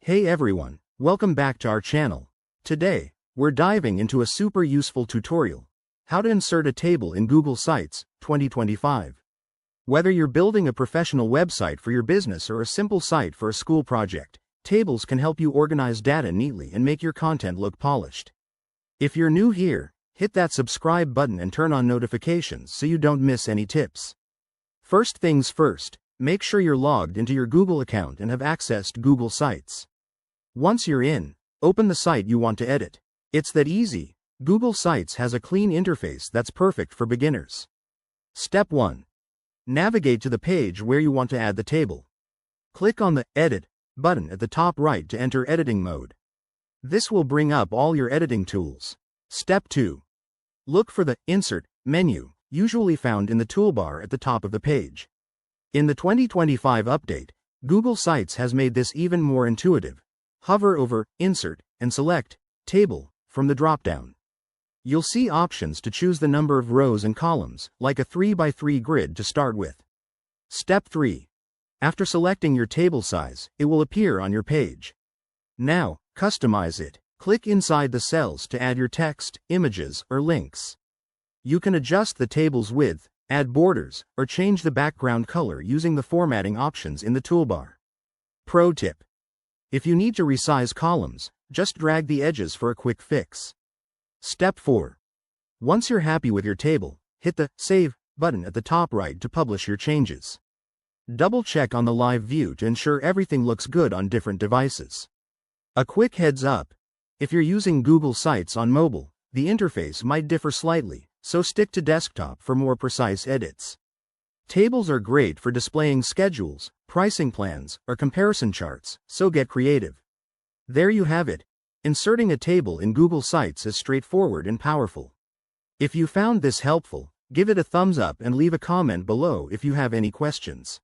Hey everyone, welcome back to our channel. Today, we're diving into a super useful tutorial, how to insert a table in Google Sites, 2025. Whether you're building a professional website for your business or a simple site for a school project, tables can help you organize data neatly and make your content look polished. If you're new here, hit that subscribe button and turn on notifications so you don't miss any tips. First things first, make sure you're logged into your Google account and have accessed Google Sites. Once you're in, open the site you want to edit. It's that easy. Google Sites has a clean interface that's perfect for beginners. Step 1. Navigate to the page where you want to add the table. Click on the Edit button at the top right to enter editing mode. This will bring up all your editing tools. Step 2. Look for the Insert menu, usually found in the toolbar at the top of the page. In the 2025 update, Google Sites has made this even more intuitive. Hover over Insert and select Table from the dropdown. You'll see options to choose the number of rows and columns, like a 3x3 grid to start with. Step 3. After selecting your table size, it will appear on your page. Now, customize it. Click inside the cells to add your text, images, or links. You can adjust the table's width, add borders, or change the background color using the formatting options in the toolbar. Pro tip: if you need to resize columns, just drag the edges for a quick fix. Step 4. Once you're happy with your table, hit the Save button at the top right to publish your changes. Double-check on the live view to ensure everything looks good on different devices. A quick heads up: if you're using Google Sites on mobile, the interface might differ slightly, so stick to desktop for more precise edits. Tables are great for displaying schedules, pricing plans, or comparison charts, so get creative. There you have it. Inserting a table in Google Sites is straightforward and powerful. If you found this helpful, give it a thumbs up and leave a comment below if you have any questions.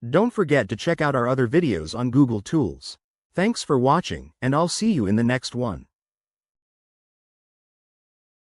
Don't forget to check out our other videos on Google Tools. Thanks for watching, and I'll see you in the next one.